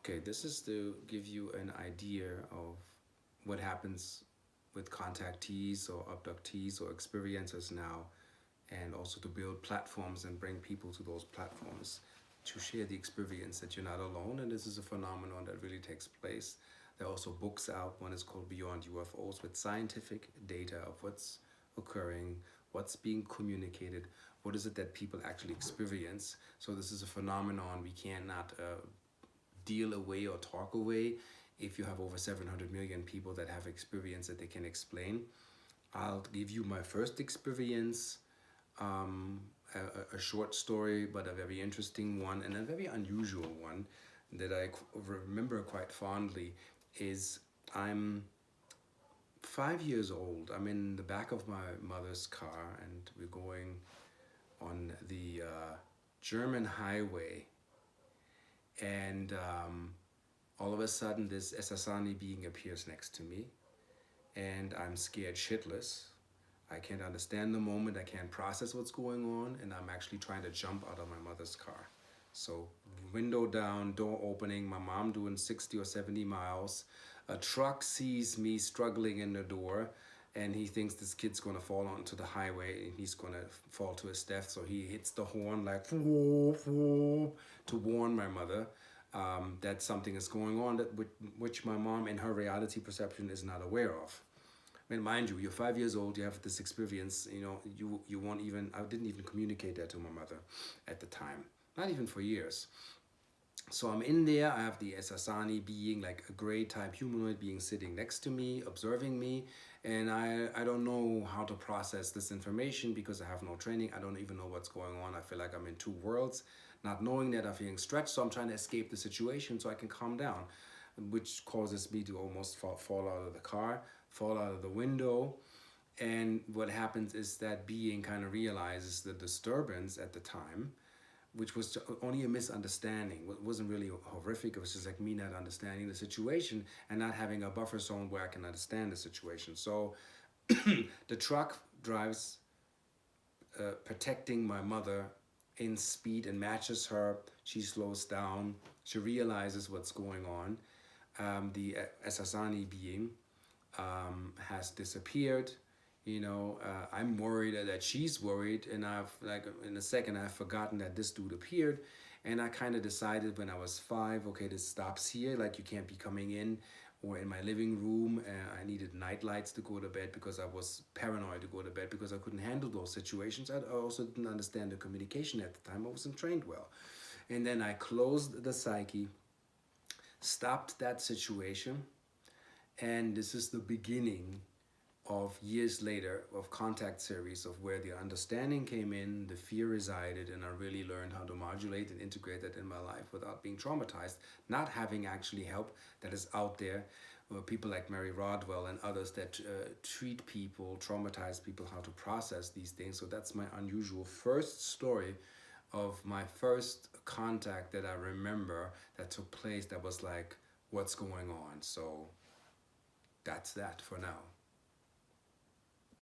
Okay, this is to give you an idea of what happens with contactees or abductees or experiencers now, and also to build platforms and bring people to those platforms to share the experience that you're not alone. And this is a phenomenon that really takes place. There are also books out. One is called Beyond UFOs, with scientific data of what's occurring, what's being communicated, what is it that people actually experience. So this is a phenomenon we cannot deal away or talk away. If you have over 700 million people that have experience that they can explain, I'll give you my first experience, a short story, but a very interesting one and a very unusual one that I remember quite fondly. Is I'm 5 years old. I'm in the back of my mother's car and we're going on the German highway, and all of a sudden this Esasani being appears next to me, and I'm scared shitless. I can't understand the moment, I can't process what's going on, and I'm actually trying to jump out of my mother's car. So window down, door opening, my mom doing 60 or 70 miles. A truck sees me struggling in the door, and he thinks this kid's gonna fall onto the highway and he's gonna fall to his death. So he hits the horn like whoop, whoop, to warn my mother that something is going on that which my mom in her reality perception is not aware of. I mean, mind you, you're 5 years old, you have this experience, you won't even, I didn't even communicate that to my mother at the time, not even for years. So I'm in there, I have the Esasani being, like a gray type humanoid being sitting next to me, observing me, and I don't know how to process this information because I have no training. I don't even know what's going on. I feel like I'm in two worlds. Not knowing that, I'm feeling stretched, so I'm trying to escape the situation so I can calm down, which causes me to almost fall out of the car, fall out of the window. And what happens is that being kind of realizes the disturbance at the time, which was only a misunderstanding. It wasn't really horrific. It was just like me not understanding the situation and not having a buffer zone where I can understand the situation. So the truck drives, protecting my mother in speed, and matches her. She slows down. She realizes what's going on. The Esasani being has disappeared. I'm worried that she's worried, and I've, like, in a second I've forgotten that this dude appeared, and I kind of decided when I was 5, okay, this stops here. Like, you can't be coming in or in my living room. I needed night lights to go to bed because I was paranoid to go to bed because I couldn't handle those situations. I also didn't understand the communication at the time. I wasn't trained well. And then I closed the psyche, stopped that situation, and this is the beginning of years later of contact series of where the understanding came in, the fear resided, and I really learned how to modulate and integrate that in my life without being traumatized, not having actually help that is out there. People like Mary Rodwell and others that treat people, traumatize people, how to process these things. So that's my unusual first story of my first contact that I remember that took place that was like, what's going on? So that's that for now.